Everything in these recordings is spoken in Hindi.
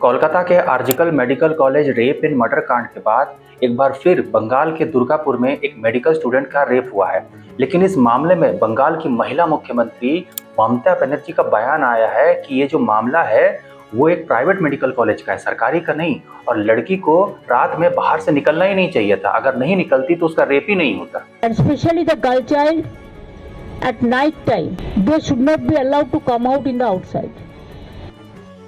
कोलकाता के RG Kar medical college rape and murder कांड के बाद एक बार फिर बंगाल के दुर्गापुर में एक मेडिकल स्टूडेंट का रेप हुआ है। लेकिन इस मामले में बंगाल की महिला मुख्यमंत्री ममता बनर्जी का बयान आया है कि ये जो मामला है वो एक प्राइवेट मेडिकल कॉलेज का है, सरकारी का नहीं। और लड़की को रात में बाहर से निकलना ही नहीं चाहिए था, अगर नहीं निकलती तो उसका रेप ही नहीं होता। Especially the girl child at night time, they should not be allowed to come out in the outside.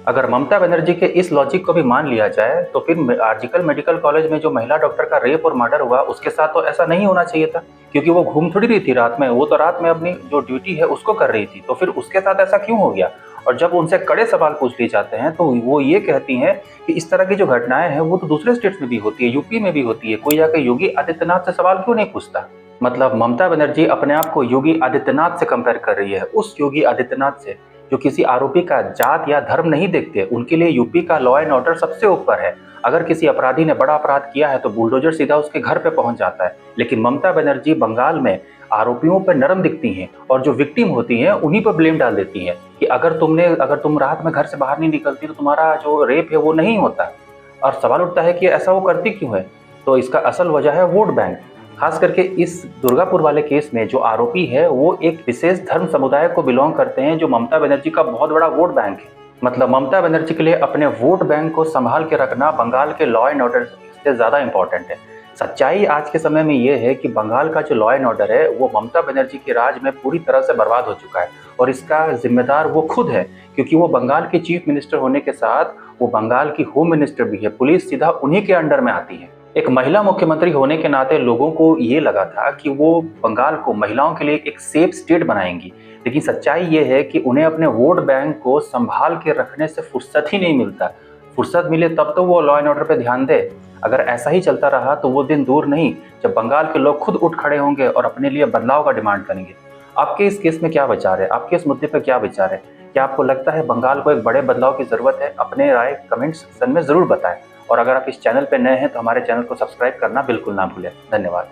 अगर ममता बनर्जी के इस लॉजिक को भी मान लिया जाए तो फिर आर्जिकल मेडिकल कॉलेज में जो महिला डॉक्टर का रेप और मर्डर हुआ उसके साथ तो ऐसा नहीं होना चाहिए था, क्योंकि वो घूम थोड़ी रही थी रात में, वो तो रात में अपनी जो ड्यूटी है उसको कर रही थी। तो फिर उसके साथ ऐसा क्यों हो गया? और जब उनसे कड़े सवाल पूछ लिए जाते हैं तो वो ये कहती हैं कि इस तरह की जो घटनाएं हैं वो तो दूसरे स्टेट्स में भी होती है, यूपी में भी होती है, कोई जाकर योगी आदित्यनाथ से सवाल क्यों नहीं पूछता? मतलब ममता बनर्जी अपने आप को योगी आदित्यनाथ से कंपेयर कर रही है, उस योगी आदित्यनाथ से जो किसी आरोपी का जात या धर्म नहीं देखते। उनके लिए यूपी का लॉ एंड ऑर्डर सबसे ऊपर है। अगर किसी अपराधी ने बड़ा अपराध किया है तो बुलडोजर सीधा उसके घर पे पहुंच जाता है। लेकिन ममता बनर्जी बंगाल में आरोपियों पर नरम दिखती हैं और जो विक्टिम होती हैं उन्हीं पर ब्लेम डाल देती हैं कि अगर तुम रात में घर से बाहर नहीं निकलती तो तुम्हारा जो रेप है वो नहीं होता। और सवाल उठता है कि ऐसा वो करती क्यों है? तो इसका असल वजह है वोट बैंक। खास करके इस दुर्गापुर वाले केस में जो आरोपी है वो एक विशेष धर्म समुदाय को बिलोंग करते हैं, जो ममता बनर्जी का बहुत बड़ा वोट बैंक है। मतलब ममता बनर्जी के लिए अपने वोट बैंक को संभाल के रखना बंगाल के लॉ एंड ऑर्डर से ज़्यादा इंपॉर्टेंट है। सच्चाई आज के समय में ये है कि बंगाल का जो लॉ एंड ऑर्डर है वो ममता बनर्जी के राज में पूरी तरह से बर्बाद हो चुका है, और इसका जिम्मेदार वो खुद है, क्योंकि वो बंगाल की चीफ मिनिस्टर होने के साथ वो बंगाल की होम मिनिस्टर भी है। पुलिस सीधा उन्हीं के अंडर में आती है। एक महिला मुख्यमंत्री होने के नाते लोगों को ये लगा था कि वो बंगाल को महिलाओं के लिए एक सेफ स्टेट बनाएंगी, लेकिन सच्चाई ये है कि उन्हें अपने वोट बैंक को संभाल के रखने से फुर्सत ही नहीं मिलता। फुर्सत मिले तब तो वो लॉ एंड ऑर्डर पे ध्यान दे। अगर ऐसा ही चलता रहा तो वो दिन दूर नहीं जब बंगाल के लोग खुद उठ खड़े होंगे और अपने लिए बदलाव का डिमांड करेंगे। आपके इस केस में क्या विचार है? आपके इस मुद्दे पर क्या विचार है? क्या आपको लगता है बंगाल को एक बड़े बदलाव की जरूरत है? अपने राय कमेंट सेक्शन में जरूर बताएं। और अगर आप इस चैनल पर नए हैं तो हमारे चैनल को सब्सक्राइब करना बिल्कुल ना भूलें। धन्यवाद।